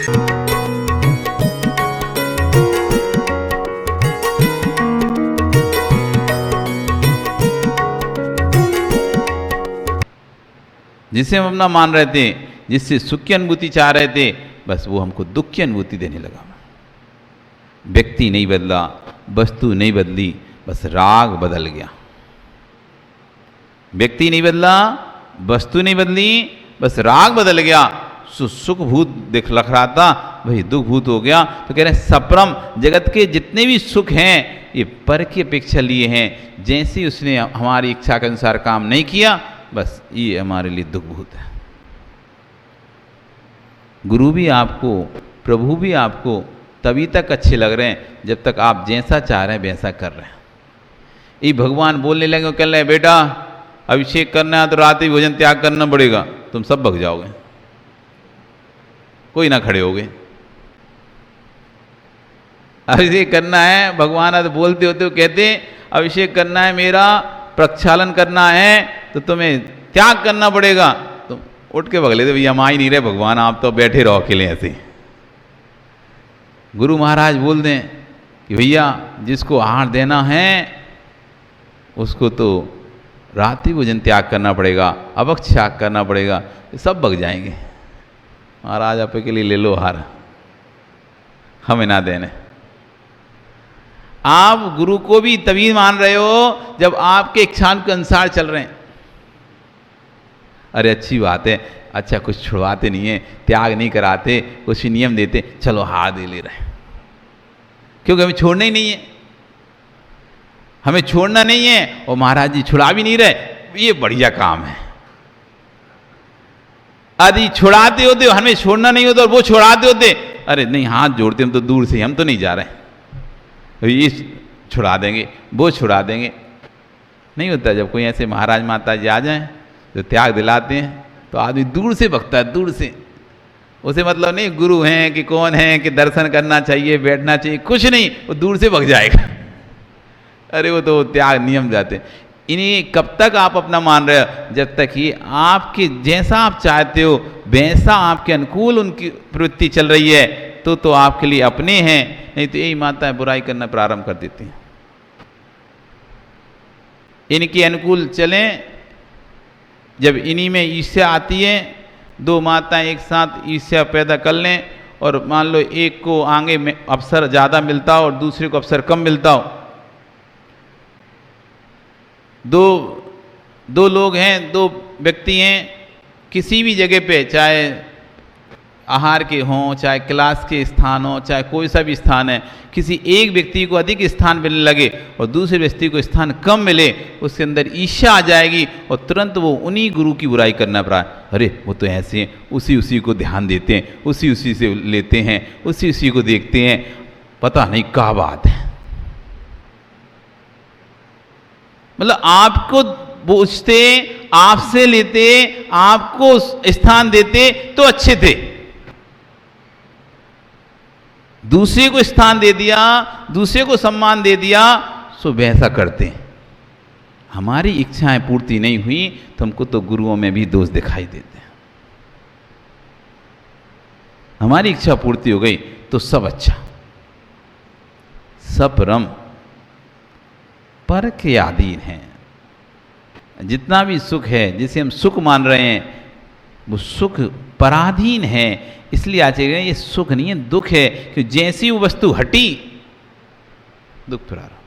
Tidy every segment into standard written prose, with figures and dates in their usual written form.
जिसे हम अपना मान रहे थे, जिससे सुख की अनुभूति चाह रहे थे, बस वो हमको दुख की अनुभूति देने लगा। व्यक्ति नहीं बदला, वस्तु नहीं बदली, बस राग बदल गया। व्यक्ति नहीं बदला, वस्तु नहीं बदली, बस राग बदल गया। सुख भूत दिख लग रहा था, वही दुख भूत हो गया। तो कह रहे हैं सप्रम जगत के जितने भी सुख हैं ये पर की अपेक्षा लिए हैं। जैसे ही उसने हमारी इच्छा के अनुसार काम नहीं किया, बस ये हमारे लिए दुख भूत है। गुरु भी आपको, प्रभु भी आपको तभी तक अच्छे लग रहे हैं जब तक आप जैसा चाह रहे हैं वैसा कर रहे हैं। ये भगवान बोलने लगे, कह रहे हैं बेटा अभिषेक करना है तो रात ही भोजन त्याग करना पड़ेगा, तुम सब भग जाओगे, कोई ना खड़े होगे। अभिषेक करना है, भगवान आज बोलते होते कहते अभिषेक करना है मेरा, प्रक्षालन करना है तो तुम्हें त्याग करना पड़ेगा। तुम उठ के भग लेते, भैया हम आ ही नहीं रहे भगवान, आप तो बैठे रहो अकेले ऐसे। गुरु महाराज बोल दें कि भैया जिसको आहार देना है उसको तो रात्रि भोजन त्याग करना पड़ेगा, अभक्ष त्याग करना पड़ेगा, सब भग जाएंगे। महाराज आप के लिए ले लो आहार, हमें ना देने। आप गुरु को भी तभी मान रहे हो जब आपके इच्छा के अनुसार चल रहे हैं। अरे अच्छी बात है, अच्छा कुछ छुड़वाते नहीं है, त्याग नहीं कराते, कुछ नियम देते, चलो हार दे ले रहे हैं, क्योंकि हमें छोड़ना ही नहीं है, हमें छोड़ना नहीं है और महाराज जी छुड़ा भी नहीं रहे, ये बढ़िया काम है। यदि छुड़ाते होते, हमें छोड़ना नहीं होता और वो छुड़ाते होते, अरे नहीं हाथ जोड़ते हम तो दूर से, हम तो नहीं जा रहे, ये छुड़ा देंगे, वो छुड़ा देंगे। नहीं होता। जब कोई ऐसे महाराज माता जी आ जाएं जो त्याग दिलाते हैं तो आदमी दूर से भगता है, दूर से। उसे मतलब नहीं गुरु हैं कि कौन है कि दर्शन करना चाहिए, बैठना चाहिए, कुछ नहीं, वो दूर से भग जाएगा। अरे वो तो त्याग नियम जाते। इन्हें कब तक आप अपना मान रहे हो? जब तक ये आपके जैसा आप चाहते हो वैसा आपके अनुकूल उनकी प्रवृत्ति चल रही है तो आपके लिए अपने हैं, नहीं तो यही माताएं बुराई करना प्रारंभ कर देती हैं। इनके अनुकूल चलें। जब इन्हीं में ईर्ष्या आती है, दो माताएं एक साथ ईर्ष्या पैदा कर लें और मान लो एक को आगे में अवसर ज़्यादा मिलता हो और दूसरे को अवसर कम मिलता हो। दो लोग हैं, दो व्यक्ति हैं, किसी भी जगह पे, चाहे आहार के हों, चाहे क्लास के स्थान हो, चाहे कोई सा भी स्थान है, किसी एक व्यक्ति को अधिक स्थान मिलने लगे और दूसरे व्यक्ति को स्थान कम मिले, उसके अंदर ईर्ष्या आ जाएगी और तुरंत वो उन्हीं गुरु की बुराई करना पड़ा। अरे वो तो ऐसे हैं, उसी को ध्यान देते हैं, उसी से लेते हैं, उसी को देखते हैं, पता नहीं क्या बात है। मतलब आपको पूछते, आपसे लेते, आपको स्थान देते तो अच्छे थे, दूसरे को स्थान दे दिया, दूसरे को सम्मान दे दिया, सो वैसा करते। हमारी इच्छाएं पूर्ति नहीं हुई तो हमको तो गुरुओं में भी दोष दिखाई देते हैं। हमारी इच्छा पूर्ति हो गई तो सब अच्छा, सब परम पर के अधीन है। जितना भी सुख है, जिसे हम सुख मान रहे हैं, वो सुख पराधीन है। इसलिए आचार्य ये सुख नहीं है, दुख है, कि जैसी वो वस्तु हटी दुख थोड़ा रहा।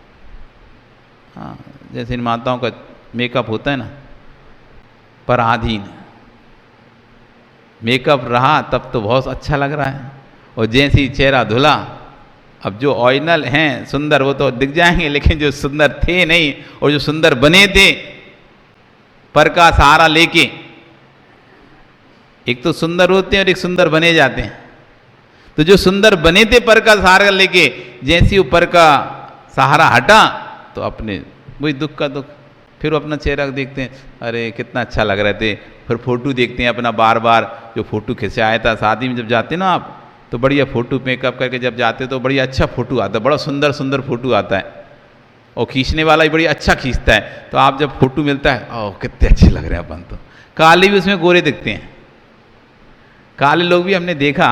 हाँ, जैसे इन माताओं का मेकअप होता है ना, पराधीन। मेकअप रहा तब तो बहुत अच्छा लग रहा है, और जैसे ही चेहरा धुला, अब जो ओरिजिनल हैं सुंदर वो तो दिख जाएंगे, लेकिन जो सुंदर थे नहीं और जो सुंदर बने थे पर का सहारा लेके, एक तो सुंदर होते हैं और एक सुंदर बने जाते हैं। तो जो सुंदर बने थे पर का सहारा लेके, जैसे ऊपर का सहारा हटा तो अपने वही दुख का दुख। फिर वो अपना चेहरा देखते हैं, अरे कितना अच्छा लग रहे थे। फिर फोटो देखते हैं अपना, बार बार जो फोटो खिंचाया था। शादी में जब जाते ना आप तो बढ़िया फोटो मेकअप करके जब जाते तो बढ़िया अच्छा फोटो आता है, बड़ा सुंदर सुंदर फोटो आता है, और खींचने वाला भी बढ़िया अच्छा खींचता है। तो आप जब फोटो मिलता है, ओह कितने अच्छे लग रहे हैं अपन। तो काले भी उसमें गोरे दिखते हैं। काले लोग भी हमने देखा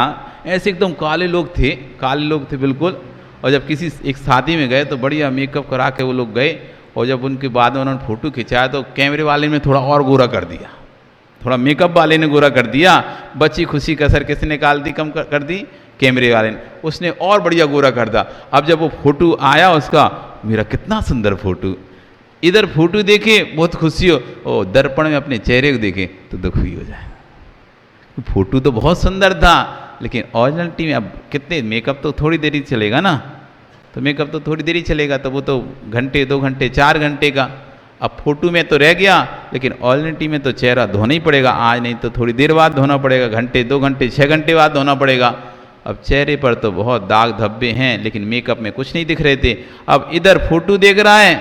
ऐसे एकदम काले लोग थे बिल्कुल। और जब किसी एक शादी में गए तो बढ़िया मेकअप करा के वो लोग गए, और जब उनके बाद में उन्होंने फ़ोटो खिंचाया तो कैमरे वाले ने थोड़ा और गोरा कर दिया, थोड़ा मेकअप वाले ने गोरा कर दिया। बच्ची खुशी कसर किसने निकाल दी, कम कर दी, कैमरे वाले ने, उसने और बढ़िया गोरा कर दिया। अब जब वो फ़ोटो आया उसका, मेरा कितना सुंदर फ़ोटो, इधर फ़ोटो देखे बहुत खुशी हो, और दर्पण में अपने चेहरे को देखे तो दुख भी हो जाए। फ़ोटो तो बहुत सुंदर था, लेकिन ओरिजिनलिटी में अब कितने, मेकअप तो थोड़ी देर ही चलेगा ना, तो मेकअप तो थोड़ी देर ही चलेगा, तो वो तो घंटे 2 घंटे 4 घंटे का। अब फ़ोटो में तो रह गया, लेकिन ओरिजिनलिटी में तो चेहरा धोना ही पड़ेगा, आज नहीं तो थोड़ी देर बाद धोना पड़ेगा, घंटे 2 घंटे 6 घंटे बाद धोना पड़ेगा। अब चेहरे पर तो बहुत दाग धब्बे हैं, लेकिन मेकअप में कुछ नहीं दिख रहे थे। अब इधर फ़ोटो देख रहा है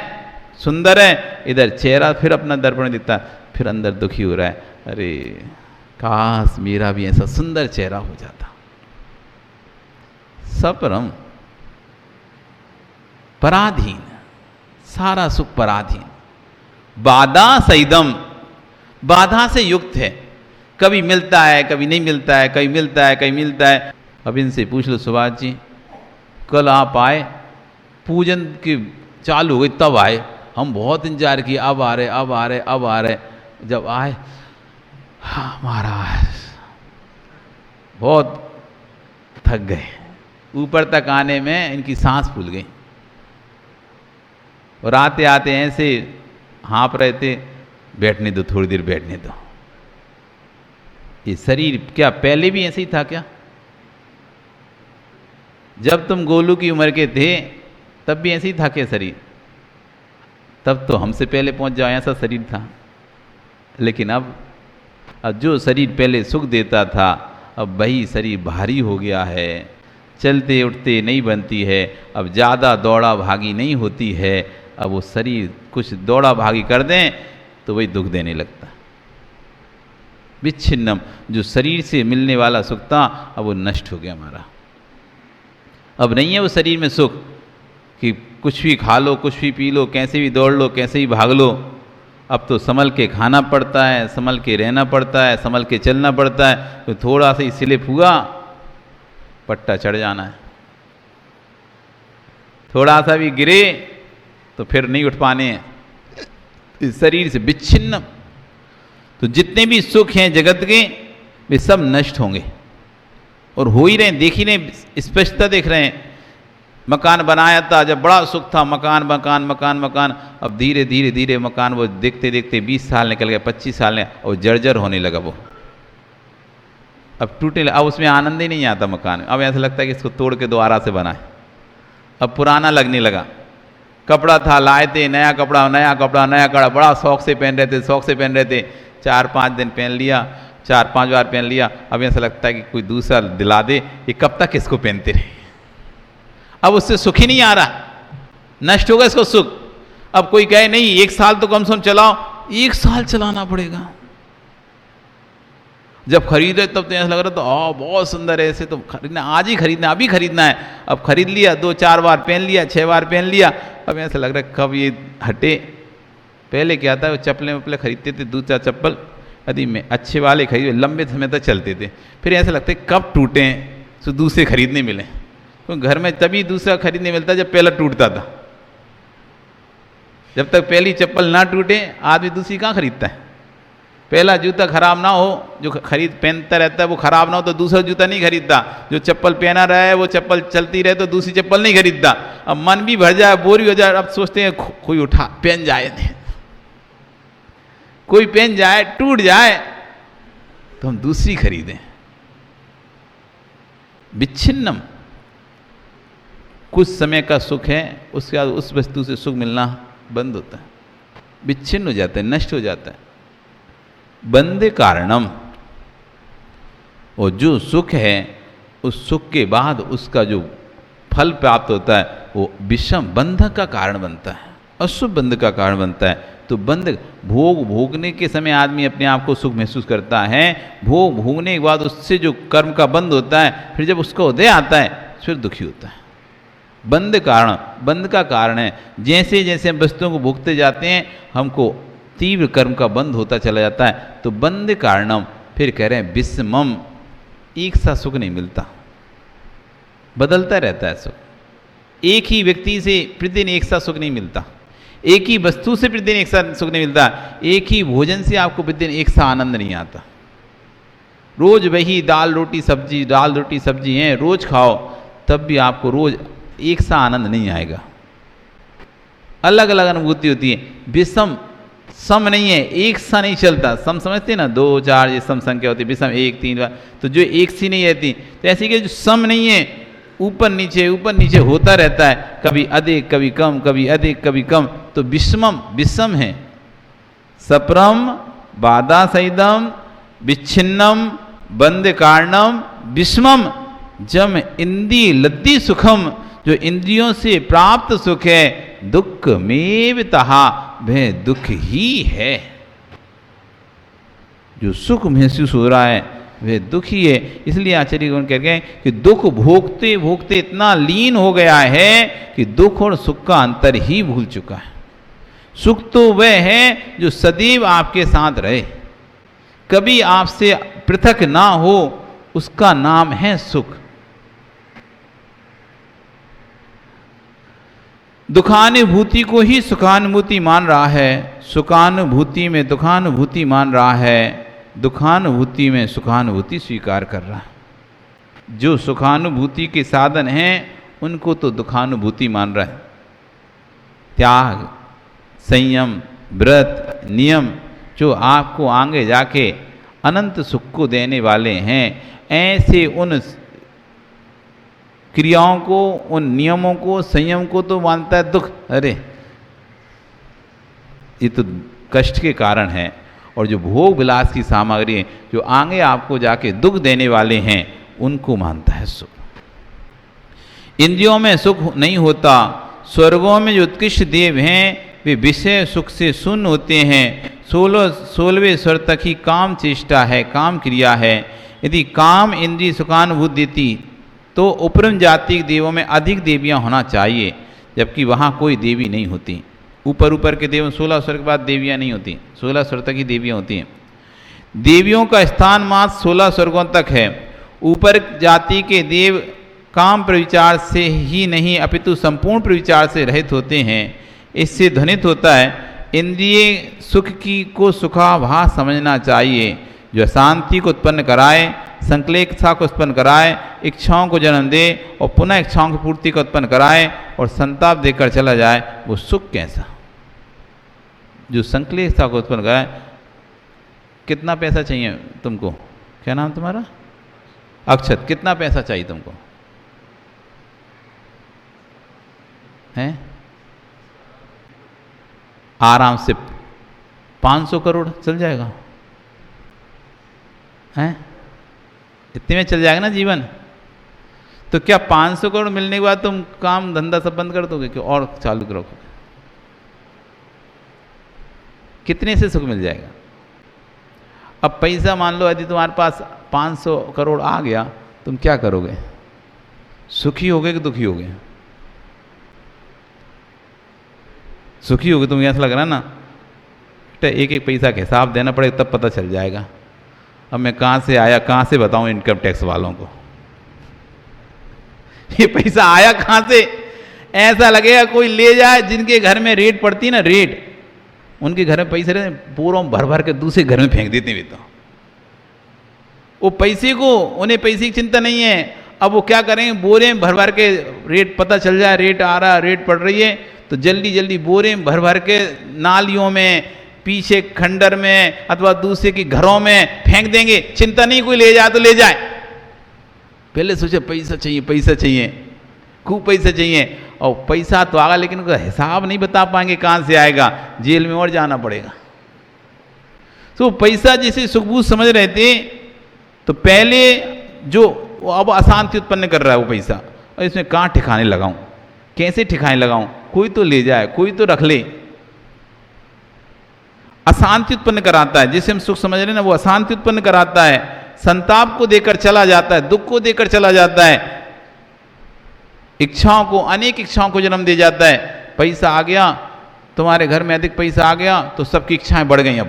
सुंदर है, इधर चेहरा फिर अपना दर्पण दिखता है, फिर अंदर दुखी हो रहा है, अरे काश मेरा भी ऐसा सुंदर चेहरा हो जाता। सपरम पराधीन, सारा सुख पराधीन, बाधा सैदम, बाधा से युक्त है, कभी मिलता है कभी नहीं मिलता है, कभी मिलता है कभी मिलता है। अब इनसे पूछ लो सुभाष जी, कल आप आए, पूजन की चालू हो गई तब आए, हम बहुत इंतजार किए, अब आ रहे अब आ रहे अब आ रहे, जब आए हाँ महाराज बहुत थक गए, ऊपर तक आने में इनकी सांस फूल गई, और आते आते ऐसे हाँप रहे थे, बैठने दो थोड़ी देर बैठने दो। ये शरीर क्या पहले भी ऐसे ही था क्या? जब तुम गोलू की उम्र के थे तब भी ऐसे ही था क्या शरीर? तब तो हमसे पहले पहुंच जाओ ऐसा शरीर था। लेकिन अब जो शरीर पहले सुख देता था, अब वही शरीर भारी हो गया है, चलते उठते नहीं बनती है, अब ज़्यादा दौड़ा भागी नहीं होती है। अब वो शरीर कुछ दौड़ा भागी कर दें तो वही दुख देने लगता। विच्छिन्नम, जो शरीर से मिलने वाला सुख था अब वो नष्ट हो गया हमारा। अब नहीं है वो शरीर में सुख कि कुछ भी खा लो, कुछ भी पी लो, कैसे भी दौड़ लो, कैसे भी भाग लो। अब तो संभल के खाना पड़ता है, संभल के रहना पड़ता है, संभल के चलना पड़ता है। तो थोड़ा सा ही स्लिप हुआ, पट्टा चढ़ जाना है, थोड़ा सा भी गिरे तो फिर नहीं उठ पाने हैं। इस शरीर से विच्छिन्न, तो जितने भी सुख हैं जगत के वे सब नष्ट होंगे, और हो ही रहे हैं, देख ही रहे, स्पष्टता देख रहे हैं। मकान बनाया था, जब बड़ा सुख था, मकान मकान मकान मकान, अब धीरे धीरे धीरे मकान वो देखते देखते 20 साल निकल गए, 25 साल ने, और जर्जर होने लगा वो, अब टूटने लगा। अब उसमें आनंद ही नहीं आता मकान में, अब ऐसा लगता है कि इसको तोड़ के दोबारा से बनाए। अब पुराना लगने लगा। कपड़ा था, लाए थे नया कपड़ा नया कपड़ा नया कपड़ा, बड़ा शौक से पहन रहे थे, शौक से पहन रहे थे, 4-5 दिन पहन लिया, 4-5 बार पहन लिया, अब ऐसा लगता है कि कोई दूसरा दिला दे, ये कब तक इसको पहनते रहे। अब उससे सुख ही नहीं आ रहा, नष्ट होगा इसको सुख। अब कोई कहे नहीं 1 साल तो कम से कम चलाओ, 1 साल चलाना पड़ेगा। जब खरीदे तब तो ऐसा लग रहा था बहुत सुंदर है, ऐसे तो खरीदना, आज ही खरीदना, अभी खरीदना है। अब खरीद लिया, 2-4 बार पहन लिया, 6 बार पहन लिया, अब ऐसा लग रहा है कब ये हटे। पहले क्या था, वो चप्पलें वप्पलें खरीदते थे, 2-4 चप्पल यदि में अच्छे वाले खरीदे, लंबे समय तक चलते थे, फिर ऐसा लगता है कब टूटे तो दूसरे खरीदने मिले। तो घर में तभी दूसरा खरीदने मिलता जब पहला टूटता था। जब तक पहली चप्पल ना टूटे आदमी दूसरी कहाँ खरीदता है। पहला जूता खराब ना हो, जो पहनता रहता है वो खराब ना हो तो दूसरा जूता नहीं खरीदता। जो चप्पल पहना रहा है वो चप्पल चलती रहे तो दूसरी चप्पल नहीं खरीदता। अब मन भी भर जाए, बोरी हो जाए, अब सोचते हैं कोई उठा पहन जाए, कोई पहन जाए, टूट जाए तो हम दूसरी खरीदें। विच्छिन्नम, कुछ समय का सुख है, उसके बाद उस वस्तु से सुख मिलना बंद होता है, विच्छिन्न हो जाता है, नष्ट हो जाता है। बंधे कारणम, और जो सुख है उस सुख के बाद उसका जो फल प्राप्त होता है वो विषम बंधक का कारण बनता है, अशुभ बंध का कारण बनता है। तो बंध, भोग भोगने के समय आदमी अपने आप को सुख महसूस करता है, भोग भोगने के बाद उससे जो कर्म का बंध होता है, फिर जब उसका उदय आता है फिर दुखी होता है। बंध कारण, बंध का कारण है। जैसे जैसे हम वस्तुओं को भोगते जाते हैं हमको तीव्र कर्म का बंध होता चला जाता है। तो बंध कारणम, फिर कह रहे हैं विषमम, एक सा सुख नहीं मिलता। बदलता रहता है सुख। एक ही व्यक्ति से प्रतिदिन एक सा सुख नहीं मिलता, एक ही वस्तु से प्रतिदिन एक सा सुख नहीं मिलता, एक ही भोजन से आपको प्रतिदिन एक सा आनंद नहीं आता। रोज वही दाल रोटी सब्जी हैं, रोज खाओ तब भी आपको रोज एक सा आनंद नहीं आएगा। अलग अलग अनुभूति होती है, विषम सम नहीं है, एक सा नहीं चलता। सम समझते हैं ना, 2 4 ये सम संख्या होती है, विषम 1 3, तो जो एक सी नहीं रहती, तो ऐसे कि जो सम नहीं है, ऊपर नीचे होता रहता है, कभी अधिक कभी कम, कभी अधिक कभी कम, तो विषम है। सप्रम बाधा सहितम विच्छिन्नम बंद कारणम विषमम जम इंद्रिय लद्दी सुखम, जो इंद्रियों से प्राप्त सुख है दुख में तहा, वह दुख ही है। जो सुख महसूस हो रहा है वह दुख ही है। इसलिए आचार्य कहते हैं कि दुख भोगते भोगते इतना लीन हो गया है कि दुख और सुख का अंतर ही भूल चुका है। सुख तो वह है जो सदैव आपके साथ रहे, कभी आपसे पृथक ना हो, उसका नाम है सुख। दुखानुभूति को ही सुखानुभूति मान रहा है, सुखानुभूति में दुखानुभूति मान रहा है, दुखानुभूति में सुखानुभूति स्वीकार कर रहा है। जो सुखानुभूति के साधन हैं उनको तो दुखानुभूति मान रहा है। त्याग, संयम, व्रत, नियम जो आपको आगे जाके अनंत सुख को देने वाले हैं, ऐसे उन क्रियाओं को, उन नियमों को, संयम को तो मानता है दुख। अरे ये तो कष्ट के कारण है। और जो भोग विलास की सामग्री है, जो आगे आपको जाके दुख देने वाले हैं, उनको मानता है सुख। इंद्रियों में सुख नहीं होता। स्वर्गों में जो उत्कृष्ट देव हैं वे विषय सुख से शून्य होते हैं। 16वें स्वर तक ही काम चेष्टा है, काम क्रिया है। यदि काम इंद्रिय सुखानुभूति देती तो उपरम जाति के देवों में अधिक देवियां होना चाहिए, जबकि वहाँ कोई देवी नहीं होती। ऊपर के देव 16 स्वर के बाद देवियां नहीं होती, 16 स्वर तक ही देवियां होती हैं। देवियों का स्थान मात्र 16 स्वर्गों तक है। ऊपर जाति के देव काम प्रविचार से ही नहीं अपितु संपूर्ण प्रविचार से रहित होते हैं। इससे ध्वनित होता है इंद्रिय सुख की को सुखाभास समझना चाहिए, जो अशांति को उत्पन्न कराए, संक्लेशता को उत्पन्न कराए, इच्छाओं को जन्म दे और पुनः इच्छाओं की पूर्ति को उत्पन्न कराए और संताप देकर चला जाए, वो सुख कैसा। जो संक्लेशता को उत्पन्न कराए। कितना पैसा चाहिए तुमको? क्या नाम तुम्हारा? अक्षत। कितना पैसा चाहिए तुमको? है आराम से 500 करोड़ चल जाएगा। हैं इतने में चल जाएगा ना जीवन। तो क्या 500 करोड़ मिलने के बाद तुम काम धंधा सब बंद कर दोगे कि और चालू करोगे? कितने से सुख मिल जाएगा? अब पैसा मान लो यदि तुम्हारे पास 500 करोड़ आ गया, तुम क्या करोगे? सुखी होगे कि दुखी होगे? सुखी होगे। तुम्हें ऐसा लग रहा है ना, एक एक पैसा का हिसाब देना पड़ेगा, तब पता चल जाएगा। अब मैं कहाँ से आया, कहाँ से बताऊं इनकम टैक्स वालों को ये पैसा आया कहाँ से? ऐसा लगेगा कोई ले जाए जिनके घर में रेट पड़ती है ना, रेट, उनके घर में पैसे रहते, पूरों भर भर के दूसरे घर में फेंक देते हैं। तो वो पैसे को, उन्हें पैसे की चिंता नहीं है। अब वो क्या करेंगे, बोरे में भर भर के रेट, पता चल जाए रेट आ रहा, रेट पड़ रही है, तो जल्दी जल्दी बोरे में भर भर के नालियों में, पीछे खंडर में अथवा दूसरे के घरों में फेंक देंगे। चिंता नहीं, कोई ले जाए तो ले जाए। पहले सोचे पैसा चाहिए, पैसा चाहिए, खूब पैसा चाहिए, और पैसा तो आएगा लेकिन उसका हिसाब नहीं बता पाएंगे कहाँ से आएगा, जेल में और जाना पड़ेगा। तो पैसा जैसे सुखबूझ समझ रहे थे, तो पहले जो अब अशांति उत्पन्न कर रहा है वो पैसा, और इसमें कहाँ ठिकाने लगाऊं, कैसे ठिकाने लगाऊं, कोई तो ले जाए, कोई तो रख ले। अशांति उत्पन्न कराता है। जिसे हम सुख समझ रहे हैं ना, वो अशांति उत्पन्न कराता है, संताप को देकर चला जाता है, दुख को देकर चला जाता है, इच्छाओं को, अनेक इच्छाओं को जन्म दे जाता है। पैसा आ गया, तुम्हारे घर में अधिक पैसा आ गया तो सबकी इच्छाएं बढ़ गई। अब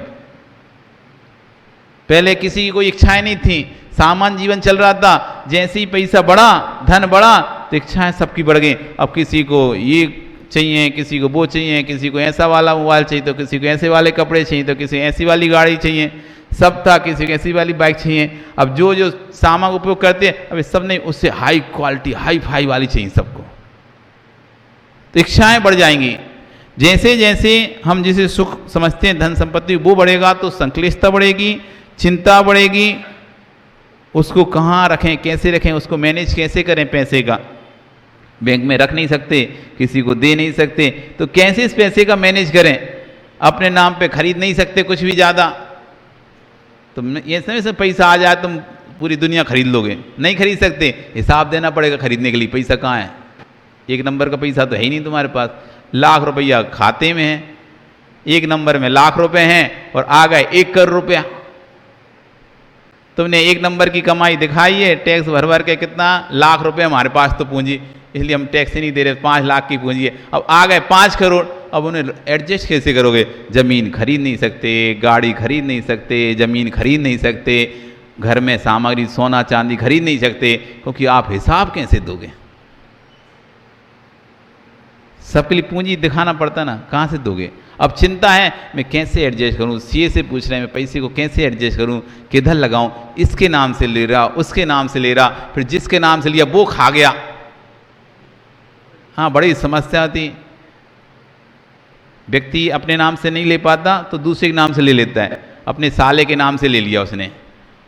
पहले किसी की कोई इच्छाएं नहीं थी, सामान्य जीवन चल रहा था, जैसे ही पैसा बढ़ा, धन बढ़ा, तो इच्छाएं सबकी बढ़ गई। अब किसी को ये चाहिए, किसी को वो चाहिए, किसी को ऐसा वाला मोबाइल चाहिए, तो किसी को ऐसे वाले कपड़े चाहिए, तो किसी ऐसी वाली गाड़ी चाहिए, सब था, किसी को ऐसी वाली बाइक चाहिए। अब जो जो सामान उपयोग करते हैं, अब सब नहीं, उससे हाई क्वालिटी, हाई फाई वाली चाहिए सबको, तो इच्छाएं बढ़ जाएंगी। जैसे जैसे हम जिसे सुख समझते हैं, धन संपत्ति, वो बढ़ेगा तो संक्लिष्टता बढ़ेगी, चिंता बढ़ेगी, उसको कहाँ रखें, कैसे रखें, उसको मैनेज कैसे करें, पैसे का बैंक में रख नहीं सकते, किसी को दे नहीं सकते, तो कैसे इस पैसे का मैनेज करें, अपने नाम पे खरीद नहीं सकते कुछ भी ज़्यादा, तुम ये समय से पैसा आ जाए तुम पूरी दुनिया खरीद लोगे, नहीं खरीद सकते, हिसाब देना पड़ेगा खरीदने के लिए, पैसा कहाँ है, एक नंबर का पैसा तो है ही नहीं तुम्हारे पास, लाख रुपया खाते में है, एक नंबर में लाख रुपए हैं और आ गए 1 करोड़ रुपया, तुमने एक नंबर की कमाई दिखाई है, टैक्स भर भर के कितना, लाख रुपए हमारे पास तो पूंजी, इसलिए हम टैक्स ही नहीं दे रहे, 5 लाख की पूंजी है, अब आ गए 5 करोड़, अब उन्हें एडजस्ट कैसे करोगे, जमीन खरीद नहीं सकते, गाड़ी खरीद नहीं सकते, जमीन खरीद नहीं सकते, घर में सामग्री सोना चांदी खरीद नहीं सकते, क्योंकि आप हिसाब कैसे दोगे, सबके लिए पूंजी दिखाना पड़ता ना, कहाँ से दोगे। अब चिंता है मैं कैसे एडजस्ट करूँ, सीए से पूछ रहे हैं मैं पैसे को कैसे एडजस्ट करूँ, किधर लगाऊँ, इसके नाम से ले रहा, उसके नाम से ले रहा, फिर जिसके नाम से लिया वो खा गया, हाँ बड़ी समस्या होती। व्यक्ति अपने नाम से नहीं ले पाता तो दूसरे के नाम से ले लेता है, अपने साले के नाम से ले लिया उसने,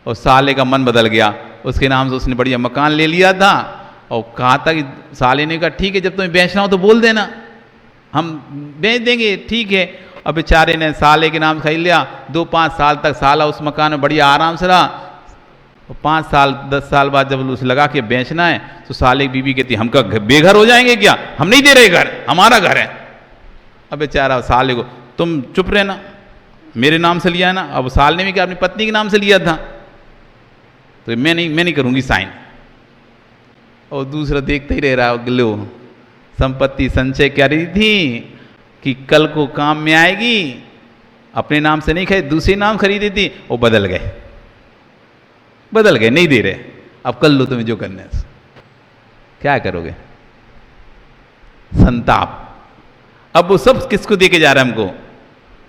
और साले का मन बदल गया, उसके नाम से उसने बढ़िया मकान ले लिया था, और कहा था कि साले ने कहा ठीक है जब तुम्हें बेचना हो तो बोल देना, हम बेच देंगे, ठीक है। अब बेचारे ने साले के नाम खरीद लिया, 2-5 साल तक साला उस मकान में बढ़िया आराम से रहा, 5 साल 10 साल बाद जब उसे लगा के बेचना है तो साले की बीवी कहती हम का बेघर हो जाएंगे क्या, हम नहीं दे रहे घर, हमारा घर है। अब बेचारा साले को तुम चुप रहना, मेरे नाम से लिया है ना, अब साल ने भी क्या अपनी पत्नी के नाम से लिया था, तो मैं नहीं करूँगी साइन, और दूसरा देखते ही रह रहा है, लो संपत्ति संचय क्या रही थी कि कल को काम में आएगी, अपने नाम से नहीं खरीद, दूसरे नाम खरीदी थी, वो बदल गए, नहीं दे रहे, अब कर लो तुम्हें जो करना है, क्या करोगे, संताप। अब वो सब किसको देके जा रहा है, हमको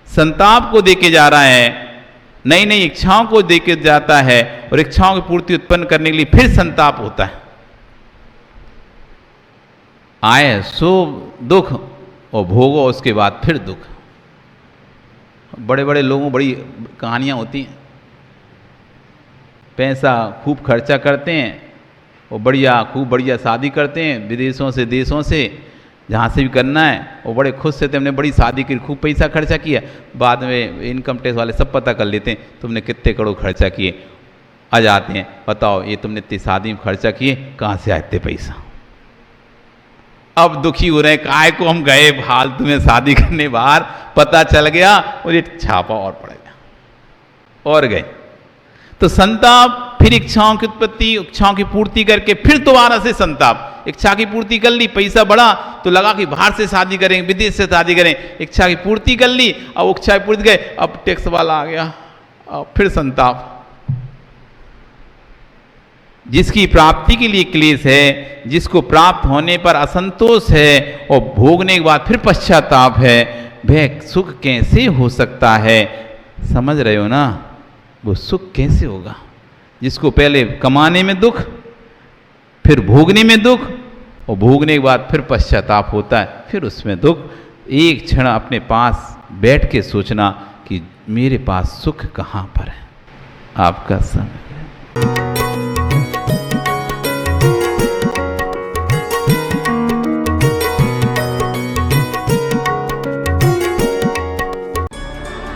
संताप को देके जा रहा है, नई नई इच्छाओं को देके जाता है, और इच्छाओं की पूर्ति उत्पन्न करने के लिए फिर संताप होता है, आए सो दुख और भोगो उसके बाद फिर दुख। बड़े बड़े लोगों बड़ी कहानियां होती हैं, पैसा खूब खर्चा करते हैं और खूब बढ़िया शादी करते हैं, विदेशों से देशों से जहाँ से भी करना है, वो बड़े खुश से तुमने बड़ी शादी की, खूब पैसा खर्चा किया, बाद में इनकम टैक्स वाले सब पता कर लेते हैं तुमने कितने करोड़ खर्चा किए, आ जाते हैं बताओ ये तुमने इतनी शादी में खर्चा किए, कहाँ से आए इतने पैसा। अब दुखी हो रहे हैं, काय को हम गए फालतू में शादी करने बाहर, पता चल गया और ये छापा और पड़ गया और गए। तो संताप, फिर इच्छाओं की उत्पत्ति, इच्छाओं की पूर्ति करके फिर दोबारा से संताप, इच्छा की पूर्ति कर ली, पैसा बढ़ा तो लगा कि बाहर से शादी करें, विदेश से शादी करें, इच्छा की पूर्ति कर ली, अब इच्छा की पूर्ति गए, अब टैक्स वाला आ गया, अब फिर संताप। जिसकी प्राप्ति के लिए क्लेश है, जिसको प्राप्त होने पर असंतोष है और भोगने के बाद फिर पश्चाताप है, वह सुख कैसे हो सकता है, समझ रहे हो ना, वो सुख कैसे होगा। जिसको पहले कमाने में दुख, फिर भोगने में दुख, और भोगने के बाद फिर पश्चाताप होता है, फिर उसमें दुख। एक क्षण अपने पास बैठ के सोचना कि मेरे पास सुख कहाँ पर है। आपका समय।